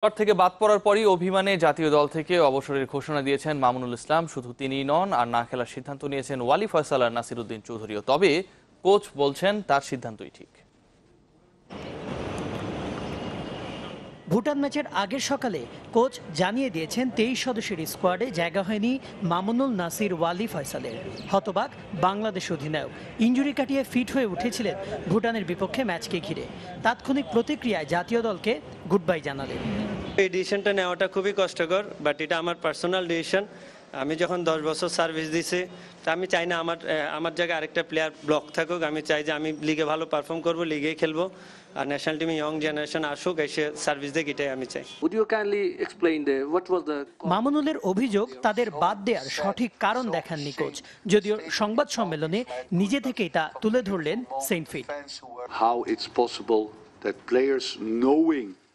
পর থেকে বাদ পড়ার পরই অভিমানে জাতীয় দল থেকে অবসরের ঘোষণা দিয়েছেন মামুনুল ইসলাম। শুধু তিনিই নন, আর না খেলার সিদ্ধান্ত নিয়েছেন ওয়ালি ফয়সাল আর নাসিরউদ্দিন চৌধুরীও। তবে কোচ বলছেন তার সিদ্ধান্তই ঠিক। ভুটান ম্যাচের আগের সকালে কোচ জানিয়ে দিয়েছেন 23 সদস্যের স্কোয়াডে জায়গা হয়নি মামুনুল, নাসির, ওয়ালি ফয়সালের। হতবাক বাংলাদেশ অধিনায়ক। ইনজুরি কাটিয়ে ফিট হয়ে উঠেছিলেন ভুটানের বিপক্ষে ম্যাচকে ঘিরে। তাৎক্ষণিক প্রতিক্রিয়ায় জাতীয় দলকে গুড বাই জানালেন। এই ডিসিশনটা নেওয়াটা খুবই কষ্টকর, বাট এটা আমার পার্সোনাল ডিসিশন। আমি যখন 10 বছর সার্ভিস দিছি, তা আমি চাই না আমার জায়গায় আরেকটা প্লেয়ার ব্লক থাকুক। আমি চাই যে আমি লিগে ভালো পারফর্ম করব, লিগেই খেলবো, আর ন্যাশনাল টিমে ইয়ং জেনারেশন আসুক, এসে সার্ভিস দিয়ে এটাই আমি চাই। মামুনুলের অভিযোগ তাদের বাদ দেওয়ার সঠিক কারণ দেখাননি কোচ, যদিও সংবাদ সম্মেলনে নিজে থেকেই তা তুলে ধরলেন সেন্টফিল্ড।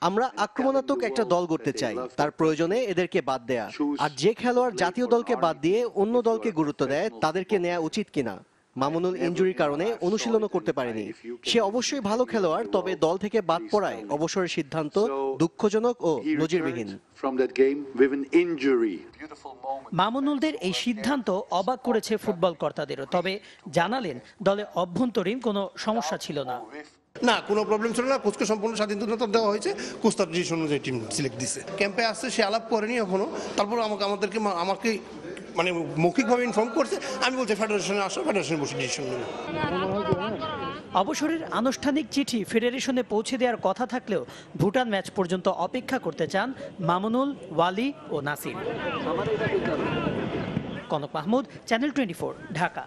আমরা আক্রমণাত্মক একটা দল করতে চাই, তার প্রয়োজনে এদেরকে বাদ দেয়া। আর যে খেলোয়াড় জাতীয় দলকে বাদ দিয়ে অন্য দলকে গুরুত্ব দেয়, তাদেরকে নেওয়া উচিত কিনা। মামুনুল ইনজুরির কারণে অনুশীলনও করতে পারেনি। সে অবশ্যই ভালো খেলোয়াড়, তবে দল থেকে বাদ পড়ায় অবসরের সিদ্ধান্ত দুঃখজনক ও নজিরবিহীন। মামুনুলদের এই সিদ্ধান্ত অবাক করেছে ফুটবল কর্তাদেরও, তবে জানালেন দলে অভ্যন্তরীণ কোনো সমস্যা ছিল না। না, কোনো প্রবলেম ছিল না। কোচকে সম্পূর্ণ স্বাধীনতা দেওয়া হয়েছে। কোচ তার ডিসিশন অনুযায়ী টিম সিলেক্ট দিছে। ক্যাম্পে আসছে, সে আলাপ করেনি এখনো। তারপর আমাকে মানে মৌখিকভাবে ইনফর্ম করছে। আমি বলছি ফেডারেশনে আসো, ফেডারেশনে বসে ডিসিশন নেব। অবসরের আনুষ্ঠানিক চিঠি ফেডারেশনে পৌঁছে দেওয়ার কথা থাকলেও ভুটান ম্যাচ পর্যন্ত অপেক্ষা করতে চান মামুনুল, ওয়ালি ও নাসির। কনক মাহমুদ, চ্যানেল 24, ঢাকা।